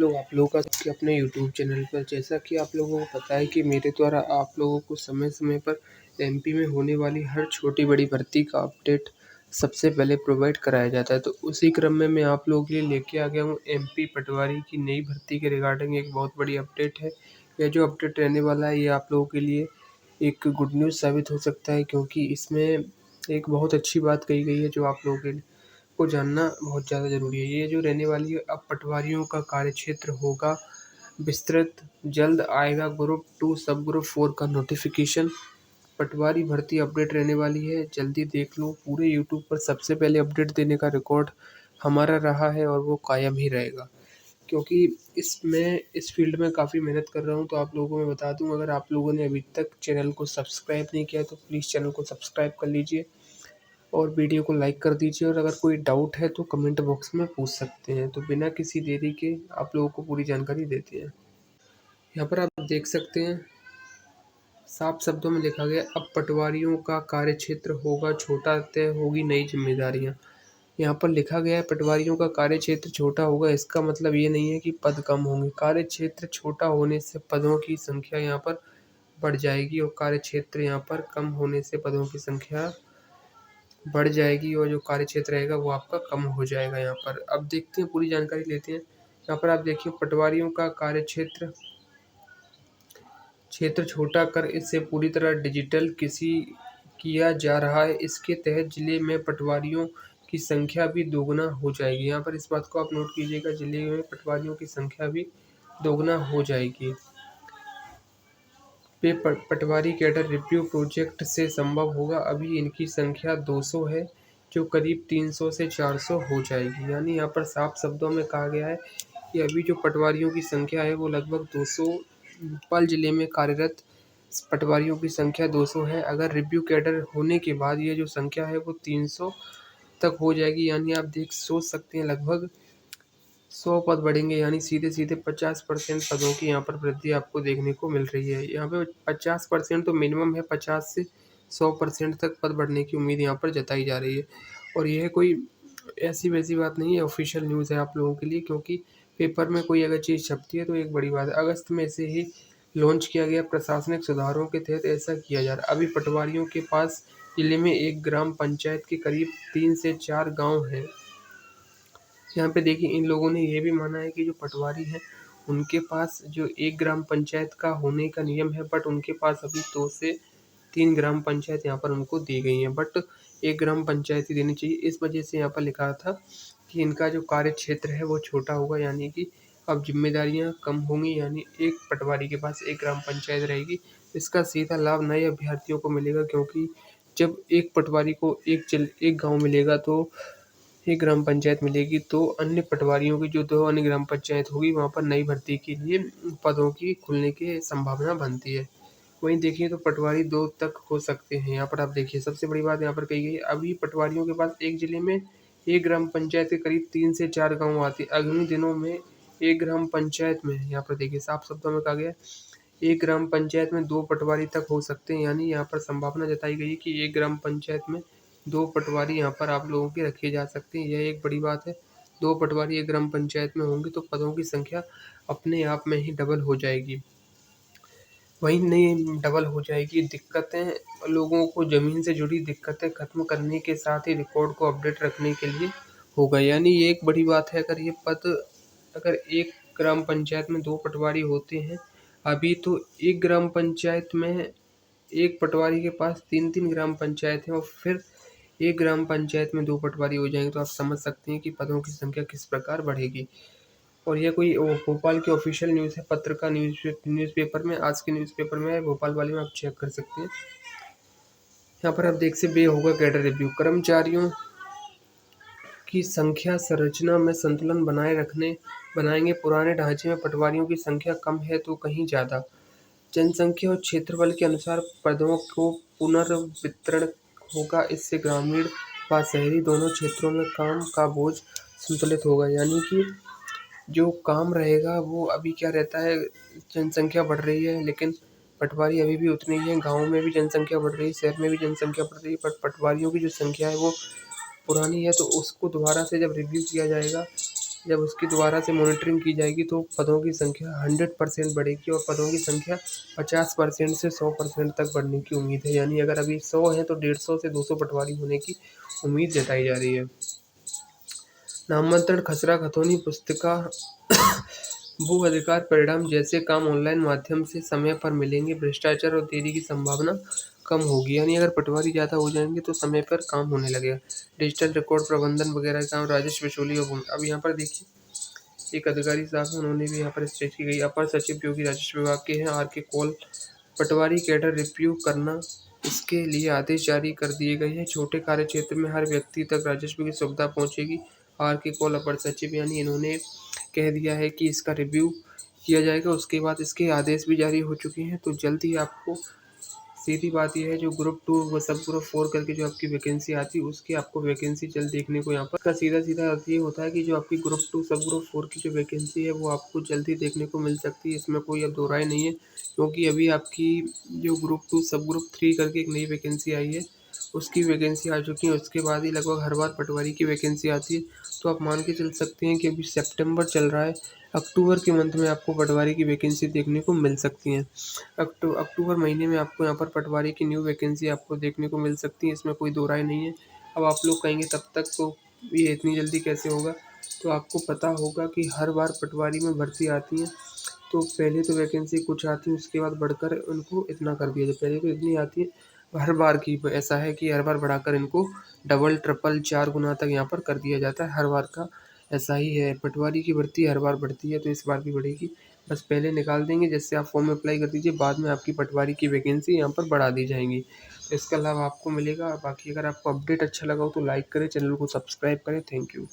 आप लोगों का कि अपने यूट्यूब चैनल पर। जैसा कि आप लोगों को पता है कि मेरे द्वारा आप लोगों को समय-समय पर एमपी में होने वाली हर छोटी-बड़ी भर्ती का अपडेट सबसे पहले प्रोवाइड कराया जाता है। तो उसी क्रम में मैं आप लोगों के लिए लेके आ गया हूँ एमपी पटवारी की नई भर्ती के रिगार्डिंग एक बहुत बड़ी अपडेट है। यह जो अपडेट रहने वाला है ये आप लोगों के लिए एक गुड न्यूज़ साबित हो सकता है, क्योंकि इसमें एक बहुत अच्छी बात कही गई है जो आप लोगों के को जानना बहुत ज़्यादा ज़रूरी है। ये जो रहने वाली है, अब पटवारियों का कार्यक्षेत्र होगा विस्तृत। जल्द आएगा ग्रुप 2 सब ग्रुप 4 का नोटिफिकेशन। पटवारी भर्ती अपडेट रहने वाली है, जल्दी देख लो। पूरे यूट्यूब पर सबसे पहले अपडेट देने का रिकॉर्ड हमारा रहा है और वो कायम ही रहेगा, क्योंकि इस फील्ड में काफ़ी मेहनत कर रहा हूँ। तो आप लोगों को मैं बता दूँ, अगर आप लोगों ने अभी तक चैनल को सब्सक्राइब नहीं किया तो प्लीज़ चैनल को सब्सक्राइब कर लीजिए और वीडियो को लाइक कर दीजिए। और अगर कोई डाउट है तो कमेंट बॉक्स में पूछ सकते हैं। तो बिना किसी देरी के आप लोगों को पूरी जानकारी देते हैं। यहाँ पर आप देख सकते हैं साफ शब्दों में लिखा गया, अब पटवारियों का कार्यक्षेत्र होगा छोटा, तय होगी नई जिम्मेदारियां। यहाँ पर लिखा गया है पटवारियों का कार्यक्षेत्र छोटा होगा। इसका मतलब ये नहीं है कि पद कम होंगे। कार्यक्षेत्र छोटा होने से पदों की संख्या यहाँ पर बढ़ जाएगी और कार्यक्षेत्र यहाँ पर कम होने से पदों की संख्या बढ़ जाएगी और जो कार्यक्षेत्र रहेगा वो आपका कम हो जाएगा। यहाँ पर अब देखते हैं, पूरी जानकारी लेते हैं। यहाँ पर आप देखिए पटवारियों का कार्यक्षेत्र छोटा कर इसे पूरी तरह डिजिटल किया जा रहा है। इसके तहत जिले में पटवारियों की संख्या भी दोगुना हो जाएगी। यहाँ पर इस बात को आप नोट कीजिएगा, जिले में पटवारियों की संख्या भी दोगुना हो जाएगी। पटवारी कैडर रिव्यू प्रोजेक्ट से संभव होगा। अभी इनकी संख्या 200 है, जो करीब 300 से 400 हो जाएगी। यानी यहाँ पर साफ शब्दों में कहा गया है कि अभी जो पटवारियों की संख्या है वो लगभग 200, भोपाल जिले में कार्यरत पटवारियों की संख्या 200 है। अगर रिव्यू कैडर होने के बाद ये जो संख्या है वो 300 तक हो जाएगी। यानी आप सोच सकते हैं लगभग 100 पद बढ़ेंगे। यानी सीधे सीधे 50% पदों की यहाँ पर वृद्धि आपको देखने को मिल रही है। यहाँ पे 50% तो मिनिमम है, 50 से 100% तक पद बढ़ने की उम्मीद यहाँ पर जताई जा रही है। और यह कोई ऐसी वैसी बात नहीं है, ऑफिशियल न्यूज़ है आप लोगों के लिए, क्योंकि पेपर में कोई अगर चीज़ छपती है तो एक बड़ी बात है। अगस्त में से ही लॉन्च किया गया प्रशासनिक सुधारों के तहत ऐसा किया जा रहा है। अभी पटवारियों के पास जिले में एक ग्राम पंचायत के करीब 3 से 4 गाँव हैं। यहाँ पे देखिए इन लोगों ने ये भी माना है कि जो पटवारी हैं उनके पास जो एक ग्राम पंचायत का होने का नियम है, बट उनके पास अभी 2 से 3 ग्राम पंचायत यहाँ पर उनको दी गई हैं, बट एक ग्राम पंचायत ही देनी चाहिए। इस वजह से यहाँ पर लिखा था कि इनका जो कार्य क्षेत्र है वो छोटा होगा, यानी कि अब जिम्मेदारियाँ कम होंगी। यानी एक पटवारी के पास एक ग्राम पंचायत रहेगी। इसका सीधा लाभ नए अभ्यर्थियों को मिलेगा, क्योंकि जब एक पटवारी को एक गाँव मिलेगा तो एक ग्राम पंचायत मिलेगी, तो अन्य पटवारियों की जो 2 अन्य ग्राम पंचायत होगी वहाँ पर नई भर्ती के लिए पदों की खुलने की संभावना बनती है। वहीं देखिए तो पटवारी 2 तक हो सकते हैं। यहाँ पर आप देखिए सबसे बड़ी बात यहाँ पर कही गई है, अभी पटवारियों के पास एक जिले में एक ग्राम पंचायत के करीब 3 से 4 गाँव आते हैं। आगामी दिनों में एक ग्राम पंचायत में, यहाँ पर देखिए साफ शब्दों में कहा गया एक ग्राम पंचायत में 2 पटवारी तक हो सकते हैं। यानी यहाँ पर संभावना जताई गई है कि एक ग्राम पंचायत में 2 पटवारी यहाँ पर आप लोगों के रखे जा सकते हैं। यह एक बड़ी बात है। 2 पटवारी एक ग्राम पंचायत में होंगे तो पदों की संख्या अपने आप में ही डबल हो जाएगी। वहीं नहीं डबल हो जाएगी, दिक्कतें लोगों को ज़मीन से जुड़ी दिक्कतें खत्म करने के साथ ही रिकॉर्ड को अपडेट रखने के लिए होगा। यानी ये एक बड़ी बात है। अगर एक ग्राम पंचायत में 2 पटवारी होते हैं अभी, तो एक ग्राम पंचायत में एक पटवारी के पास 3-3 ग्राम पंचायत है और फिर एक ग्राम पंचायत में 2 पटवारी हो जाएंगे, तो आप समझ सकते हैं कि पदों की संख्या किस प्रकार बढ़ेगी। और यह कोई भोपाल की ऑफिशियल न्यूज़ है, पत्र का न्यूज़पेपर में, आज के न्यूज़पेपर में है भोपाल वाले में, आप चेक कर सकते हैं। यहाँ पर आप देख सकते होगा कैडर रिव्यू, कर्मचारियों की संख्या संरचना में संतुलन बनाएंगे। पुराने ढांचे में पटवारियों की संख्या कम है तो कहीं ज़्यादा। जनसंख्या और क्षेत्रफल के अनुसार पदों को पुनर्वितरण होगा। इससे ग्रामीण व शहरी दोनों क्षेत्रों में काम का बोझ संतुलित होगा। यानी कि जो काम रहेगा वो अभी क्या रहता है, जनसंख्या बढ़ रही है लेकिन पटवारी अभी भी उतनी ही है। गाँव में भी जनसंख्या बढ़ रही है, शहर में भी जनसंख्या बढ़ रही है, पर पटवारियों की जो संख्या है वो पुरानी है। तो उसको दोबारा से जब रिव्यू किया जाएगा जब उसकी दोबारा से मॉनिटरिंग की जाएगी तो पदों की संख्या 100% बढ़ेगी और पदों की संख्या 50% से 100% तक बढ़ने की उम्मीद है। यानी अगर अभी 100 है तो 150 से 200 पटवारी होने की उम्मीद जताई जा रही है। नामांतरण, खसरा खतौनी, पुस्तिका, भू अधिकार परिणाम जैसे काम ऑनलाइन माध्यम से समय पर मिलेंगे। भ्रष्टाचार और देरी की संभावना कम होगी। यानी अगर पटवारी ज़्यादा हो जाएंगे तो समय पर काम होने लगेगा। डिजिटल रिकॉर्ड प्रबंधन वगैरह काम, राजस्व वसूली और भूमि। अब यहाँ पर देखिए एक अधिकारी साहब हैं, उन्होंने भी यहाँ पर इस चीज़ की गई। अपर सचिव जो कि राजस्व विभाग के हैं, आर के कौल, पटवारी कैडर रिव्यू करना, इसके लिए आदेश जारी कर दिए गए हैं। छोटे कार्य क्षेत्र में हर व्यक्ति तक राजस्व की सुविधा पहुंचेगी। आर के कौल अपर सचिव, यानी इन्होंने कह दिया है कि इसका रिव्यू किया जाएगा। उसके बाद इसके आदेश भी जारी हो चुके हैं। तो जल्द ही आपको, सीधी बात यह है, जो ग्रुप 2 व सब ग्रुप 4 करके जो आपकी वैकेंसी आती है उसकी आपको वैकेंसी जल्द देखने को यहाँ पर का सीधा सीधा अर्थ ये होता है कि जो आपकी ग्रुप 2 सब ग्रुप 4 की जो वैकेंसी है वो आपको जल्द ही देखने को मिल सकती है। इसमें कोई अब दो राय नहीं है, क्योंकि अभी आपकी जो ग्रुप 2 सब ग्रुप 3 करके एक नई वैकेंसी आई है उसकी वैकेंसी आ चुकी है। उसके बाद ही लगभग हर बार पटवारी की वैकेंसी आती है। तो आप मान के चल सकते हैं कि अभी सितंबर चल रहा है, अक्टूबर के मंथ में आपको पटवारी की वैकेंसी देखने को मिल सकती हैं। अक्टूबर महीने में आपको यहाँ पर पटवारी की न्यू वैकेंसी आपको देखने को मिल सकती है, इसमें कोई दो राय नहीं है। अब आप लोग कहेंगे तब तक तो ये इतनी जल्दी कैसे होगा, तो आपको पता होगा कि हर बार पटवारी में भर्ती आती है तो पहले तो वैकेंसी कुछ आती है, उसके बाद बढ़कर उनको इतना कर दिया जाता है। पहले तो इतनी आती है, हर बार की ऐसा है कि हर बार बढ़ाकर इनको डबल ट्रिपल 4 गुना तक यहाँ पर कर दिया जाता है। हर बार का ऐसा ही है, पटवारी की भर्ती हर बार बढ़ती है तो इस बार भी बढ़ेगी। बस पहले निकाल देंगे, जैसे आप फॉर्म अप्लाई कर दीजिए, बाद में आपकी पटवारी की वैकेंसी यहाँ पर बढ़ा दी जाएंगी। तो इसका लाभ आपको मिलेगा। बाकी अगर आपको अपडेट अच्छा लगा हो तो लाइक करें, चैनल को सब्सक्राइब करें। Thank you.